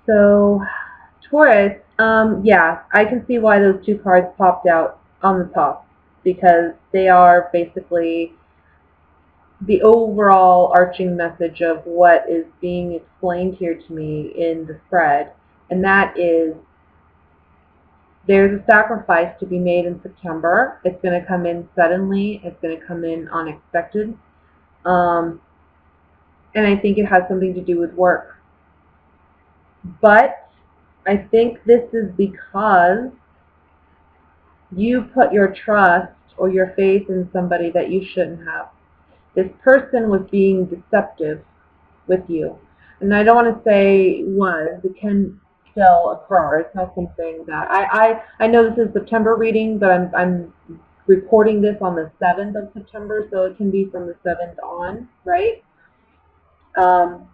So, Taurus, yeah, I can see why those two cards popped out on the top because they are basically the overall arching message of what is being explained here to me in the spread, and that is there's a sacrifice to be made in September. It's going to come in suddenly. It's going to come in unexpected. Um, and I think it has something to do with work. But I think this is because you put your trust or your faith in somebody that you shouldn't have. This person was being deceptive with you. And I don't want to say was, it can still occur. It's not something that I know this is September reading, but I'm reporting this on the 7th of September, so it can be from the 7th on, right? Um,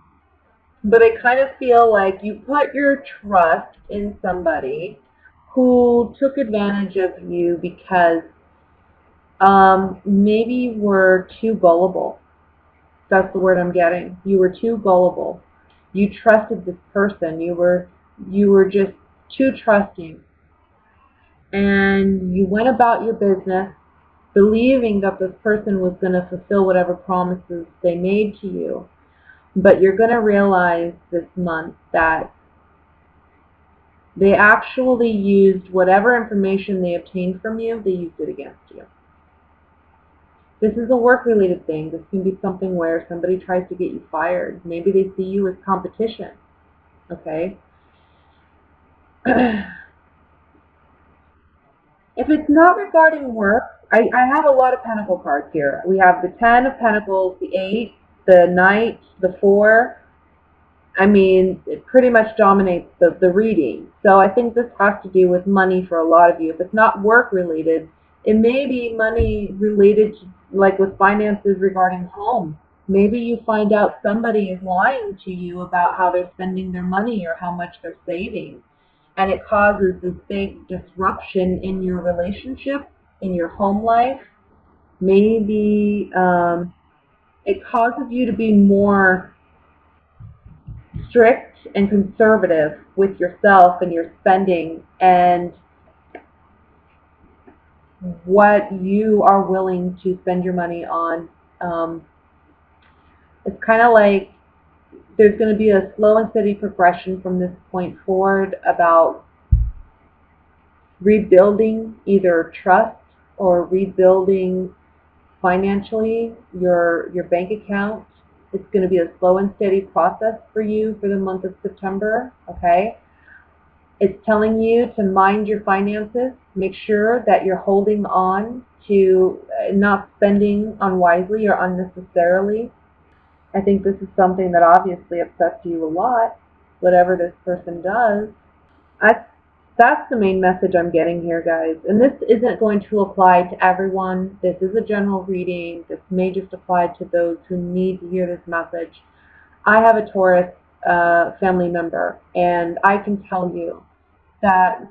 but I kind of feel like you put your trust in somebody who took advantage of you because maybe you were too gullible. That's the word I'm getting. You were too gullible. You trusted this person. You were just too trusting. And you went about your business believing that this person was going to fulfill whatever promises they made to you. But you're going to realize this month that they actually used whatever information they obtained from you, they used it against you. This is a work-related thing. This can be something where somebody tries to get you fired. Maybe they see you as competition. Okay? If it's not regarding work, I have a lot of pentacle cards here. We have the 10 of pentacles, the 8, the knight, the 4. I mean, it pretty much dominates the reading. So I think this has to do with money for a lot of you. If it's not work related, it may be money related to, like with finances regarding home. Maybe you find out somebody is lying to you about how they're spending their money or how much they're saving. And it causes this big disruption in your relationship, in your home life. Maybe it causes you to be more strict and conservative with yourself and your spending and what you are willing to spend your money on. It's kind of like there's going to be a slow and steady progression from this point forward about rebuilding either trust or rebuilding financially your bank account. It's going to be a slow and steady process for you for the month of September, okay? It's telling you to mind your finances, make sure that you're holding on to not spending unwisely or unnecessarily. I think this is something that obviously upsets you a lot, whatever this person does. That's the main message I'm getting here, guys. And this isn't going to apply to everyone. This is a general reading. This may just apply to those who need to hear this message. I have a Taurus family member, and I can tell you that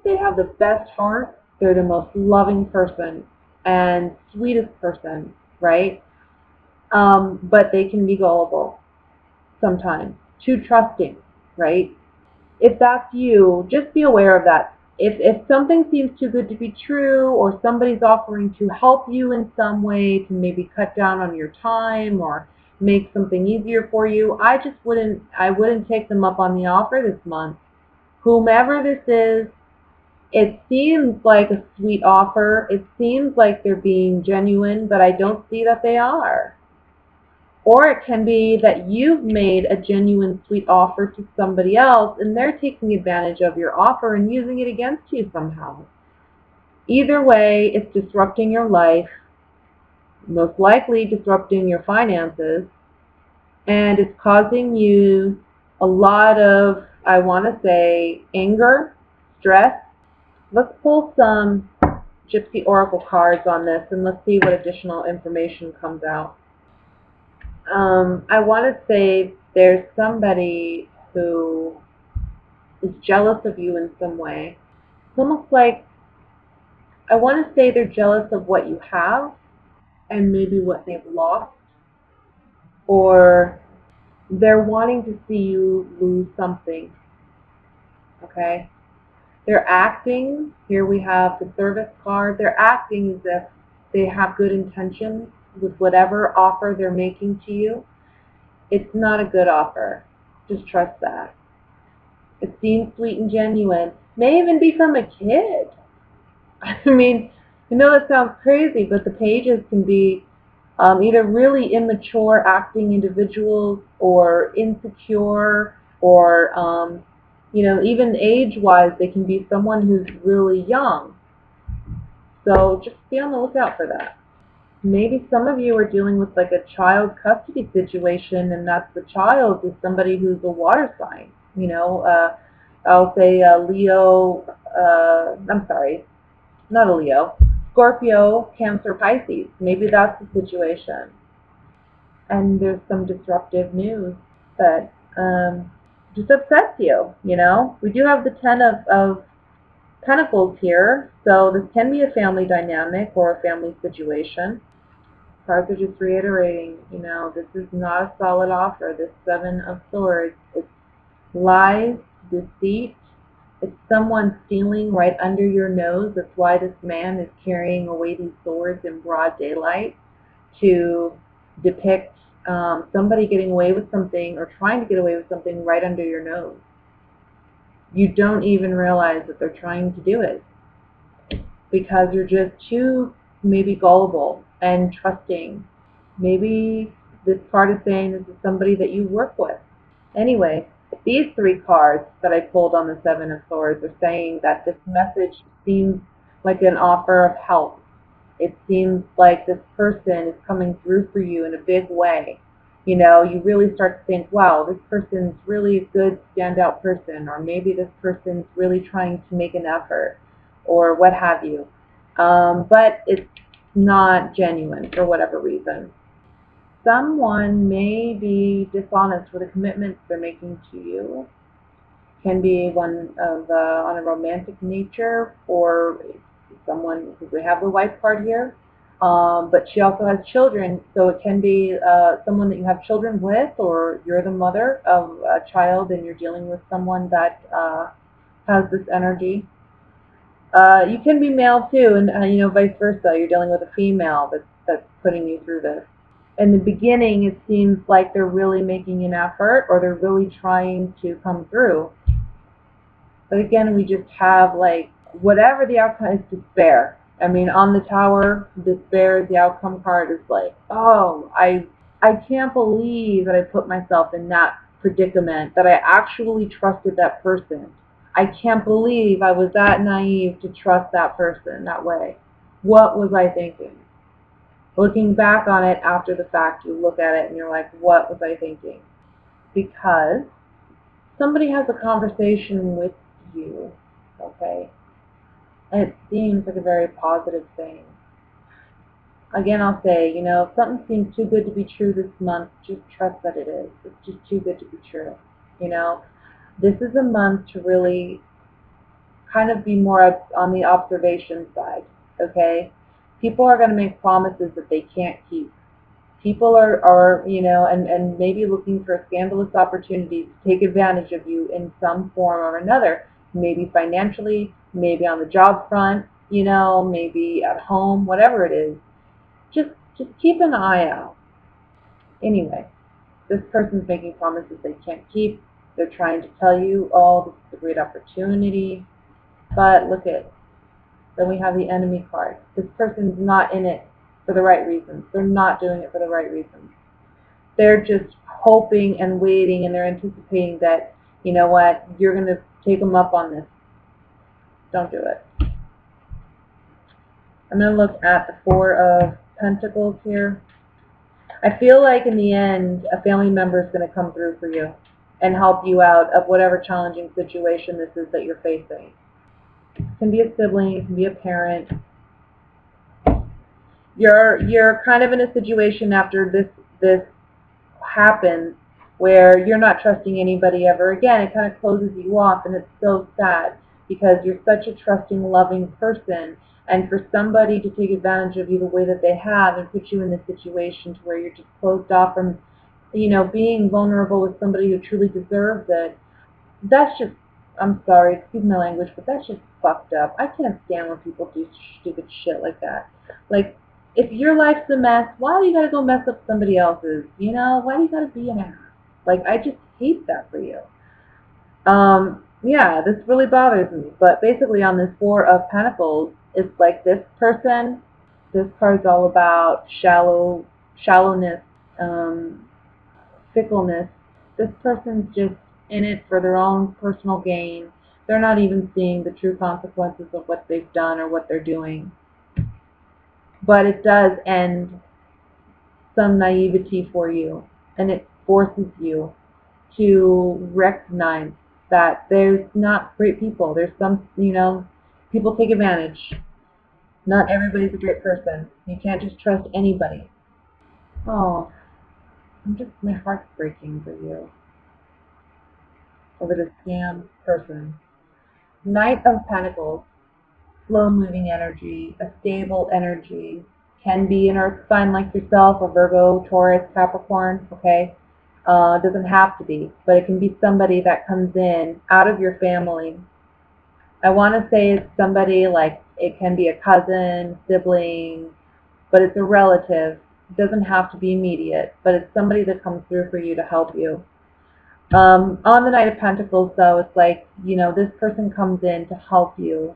they have the best heart. They're the most loving person and sweetest person, right? But they can be gullible sometimes, too trusting, right? If that's you, just be aware of that. If something seems too good to be true, or somebody's offering to help you in some way to maybe cut down on your time or make something easier for you, I wouldn't take them up on the offer this month. Whomever this is, it seems like a sweet offer. It seems like they're being genuine, but I don't see that they are. Or it can be that you've made a genuine sweet offer to somebody else and they're taking advantage of your offer and using it against you somehow. Either way, it's disrupting your life, most likely disrupting your finances, and it's causing you a lot of, I want to say, anger, stress. Let's pull some Gypsy Oracle cards on this and let's see what additional information comes out. I want to say there's somebody who is jealous of you in some way. It's almost like, I want to say they're jealous of what you have and maybe what they've lost, or they're wanting to see you lose something. okay? They're acting, here we have the service card, they're acting as if they have good intentions with whatever offer they're making to you. It's not a good offer. Just trust that. It seems sweet and genuine. May even be from a kid. I mean, I know that sounds crazy, but the pages can be either really immature acting individuals or insecure or, even age-wise, they can be someone who's really young. So just be on the lookout for that. Maybe some of you are dealing with like a child custody situation, and that's the child is somebody who's a water sign. I'll say Leo, I'm sorry, not a Leo, Scorpio, Cancer, Pisces. Maybe that's the situation. And there's some disruptive news that just upsets you, We do have the Ten of Pentacles here, so this can be a family dynamic or a family situation. Cards are just reiterating, this is not a solid offer. This Seven of Swords, it's lies, deceit. It's someone stealing right under your nose. That's why this man is carrying away these swords in broad daylight to depict somebody getting away with something or trying to get away with something right under your nose. You don't even realize that they're trying to do it because you're just too maybe gullible and trusting. Maybe this card is saying this is somebody that you work with. Anyway, these three cards that I pulled on the Seven of Swords are saying that this message seems like an offer of help. It seems like this person is coming through for you in a big way. You really start to think, wow, this person's really a good standout person, or maybe this person's really trying to make an effort, or what have you. But it's not genuine for whatever reason. Someone may be dishonest with the commitments they're making to you. Can be one of on a romantic nature, or someone, because we have the wife card here, but she also has children, so it can be someone that you have children with, or you're the mother of a child and you're dealing with someone that has this energy. You can be male too, and vice versa. You're dealing with a female that's putting you through this. In the beginning, it seems like they're really making an effort, or they're really trying to come through. But again, we just have like whatever the outcome is, despair. I mean, on the Tower, despair is the outcome card. Is like, oh, I can't believe that I put myself in that predicament, that I actually trusted that person. I can't believe I was that naive to trust that person that way. What was I thinking? Looking back on it after the fact, you look at it and you're like, what was I thinking? Because somebody has a conversation with you, okay? And it seems like a very positive thing. Again, I'll say, if something seems too good to be true this month, just trust that it is. It's just too good to be true. This is a month to really kind of be more on the observation side, okay? People are going to make promises that they can't keep. People are and maybe looking for scandalous opportunities to take advantage of you in some form or another. Maybe financially, maybe on the job front, maybe at home, whatever it is. Just keep an eye out. Anyway, this person's making promises they can't keep. They're trying to tell you, oh, this is a great opportunity. But look at, then we have the enemy card. This person's not in it for the right reasons. They're not doing it for the right reasons. They're just hoping and waiting, and they're anticipating that, you know what, you're going to take them up on this. Don't do it. I'm going to look at the Four of Pentacles here. I feel like in the end, a family member is going to come through for you and help you out of whatever challenging situation this is that you're facing. It can be a sibling, it can be a parent. You're kind of in a situation after this happens where you're not trusting anybody ever again. It kind of closes you off, and it's so sad because you're such a trusting, loving person, and for somebody to take advantage of you the way that they have and put you in this situation to where you're just closed off from, being vulnerable with somebody who truly deserves it, that's just I'm sorry, excuse my language, but that's just fucked up. I can't stand when people do stupid shit like that. Like, if your life's a mess, why do you gotta go mess up somebody else's? You know, why do you gotta be an ass? Like, I just hate that for you. Yeah, this really bothers me. But basically, on this Four of Pentacles, it's like this person. This card's all about shallowness, um, fickleness. This person's just in it for their own personal gain. They're not even seeing the true consequences of what they've done or what they're doing. But it does end some naivety for you, and it forces you to recognize that there's not great people. There's some, people take advantage. Not everybody's a great person. You can't just trust anybody. Oh, my heart's breaking for you over this scam person. Knight of Pentacles, slow-moving energy, a stable energy, can be an earth sign like yourself, a Virgo, Taurus, Capricorn, okay? Doesn't have to be, but it can be somebody that comes in out of your family. I want to say it's somebody like, it can be a cousin, sibling, but it's a relative. It doesn't have to be immediate, but it's somebody that comes through for you to help you. On the Knight of Pentacles, though, it's like, this person comes in to help you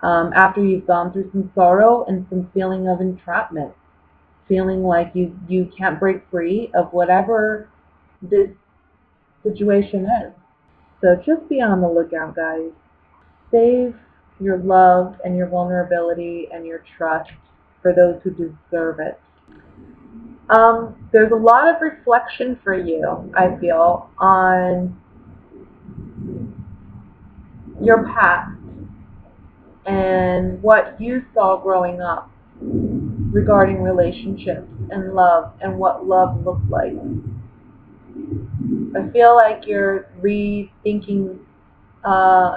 after you've gone through some sorrow and some feeling of entrapment, feeling like you can't break free of whatever this situation is. So just be on the lookout, guys. Save your love and your vulnerability and your trust for those who deserve it. There's a lot of reflection for you, I feel, on your past and what you saw growing up regarding relationships and love and what love looked like. I feel like you're rethinking,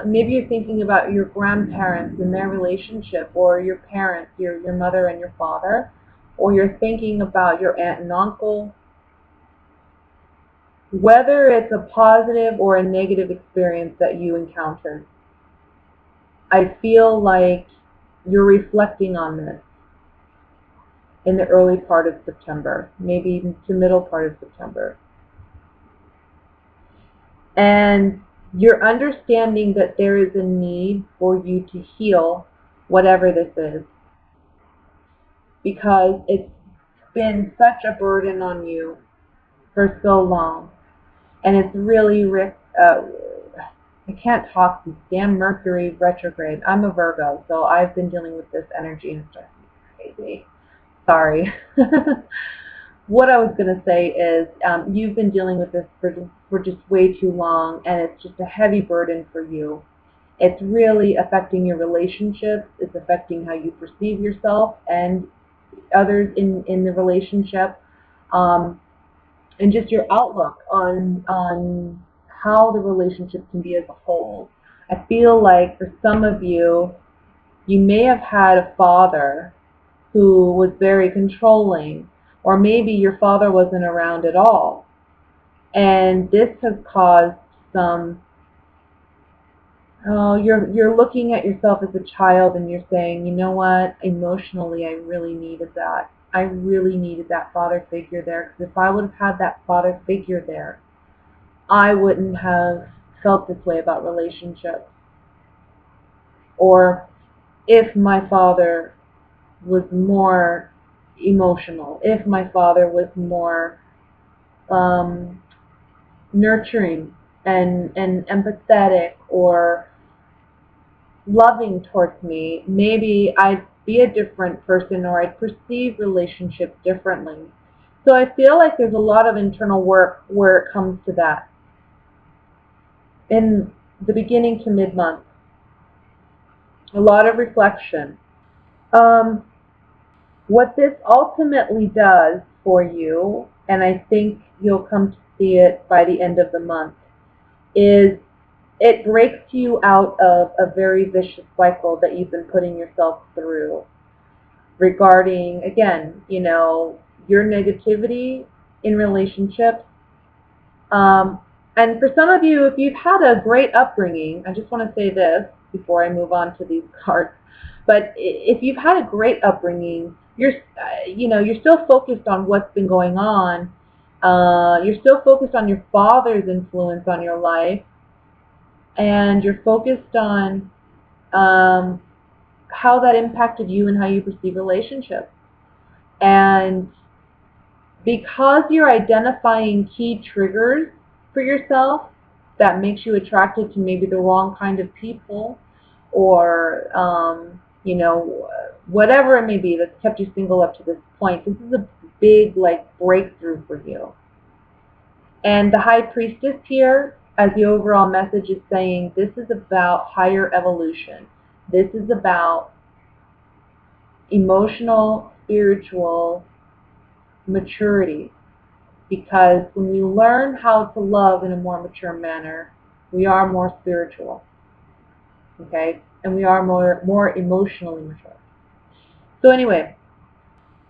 maybe you're thinking about your grandparents and their relationship, or your parents, your mother and your father, or you're thinking about your aunt and uncle. Whether it's a positive or a negative experience that you encountered, I feel like you're reflecting on this in the early part of September, maybe even the middle part of September. And you're understanding that there is a need for you to heal whatever this is, because it's been such a burden on you for so long. And it's really, I can't talk, this damn Mercury retrograde. I'm a Virgo, so I've been dealing with this energy and stuff. Crazy. Sorry. What I was going to say is, you've been dealing with this for just way too long, and it's just a heavy burden for you. It's really affecting your relationships. It's affecting how you perceive yourself and others in the relationship, and just your outlook on how the relationship can be as a whole. I feel like for some of you, you may have had a father who was very controlling, or maybe your father wasn't around at all. And this has caused some, you're looking at yourself as a child and you're saying, you know what, emotionally I really needed that. I really needed that father figure there, because if I would have had that father figure there, I wouldn't have felt this way about relationships. Or if my father was more emotional, if my father was more nurturing and empathetic or loving towards me, maybe I'd be a different person, or I'd perceive relationships differently. So I feel like there's a lot of internal work where it comes to that in the beginning to mid-month. A lot of reflection. What this ultimately does for you, and I think you'll come to see it by the end of the month, is it breaks you out of a very vicious cycle that you've been putting yourself through regarding, again, your negativity in relationships, And for some of you, if you've had a great upbringing, I just want to say this before I move on to these cards, but if you've had a great upbringing, you're still focused on what's been going on. You're still focused on your father's influence on your life, and you're focused on how that impacted you and how you perceive relationships. And because you're identifying key triggers for yourself that makes you attracted to maybe the wrong kind of people, or whatever it may be that's kept you single up to this point, this is a big breakthrough for you. And the High Priestess here, as the overall message, is saying this is about higher evolution. This is about emotional, spiritual maturity. Because when we learn how to love in a more mature manner, we are more spiritual. Okay? And we are more emotionally mature. So anyway,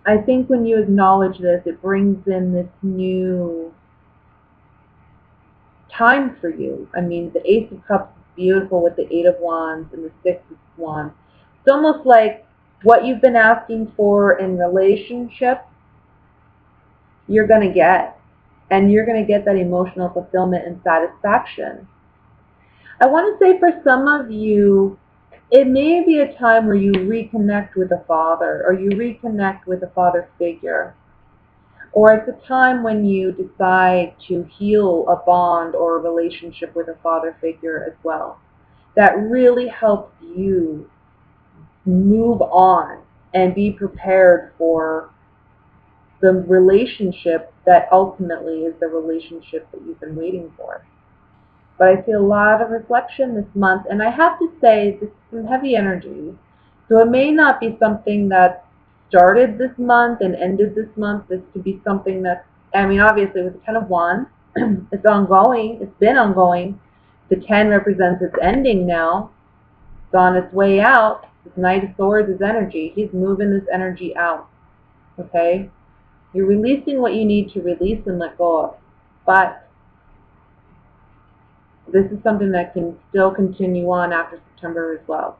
I think when you acknowledge this, it brings in this new time for you. I mean, the Ace of Cups is beautiful with the Eight of Wands and the Six of Wands. It's almost like what you've been asking for in relationships, you're going to get. And you're going to get that emotional fulfillment and satisfaction. I want to say for some of you, it may be a time where you reconnect with a father, or you reconnect with a father figure. Or it's a time when you decide to heal a bond or a relationship with a father figure as well. That really helps you move on and be prepared for the relationship that ultimately is the relationship that you've been waiting for. But I see a lot of reflection this month, and I have to say, this is some heavy energy. So it may not be something that started this month and ended this month. This could be something that, I mean, obviously with the Ten of Wands, it's ongoing. It's been ongoing. The 10 represents its ending now. It's on its way out. This Knight of Swords is energy. He's moving this energy out. Okay? You're releasing what you need to release and let go of. But this is something that can still continue on after September as well.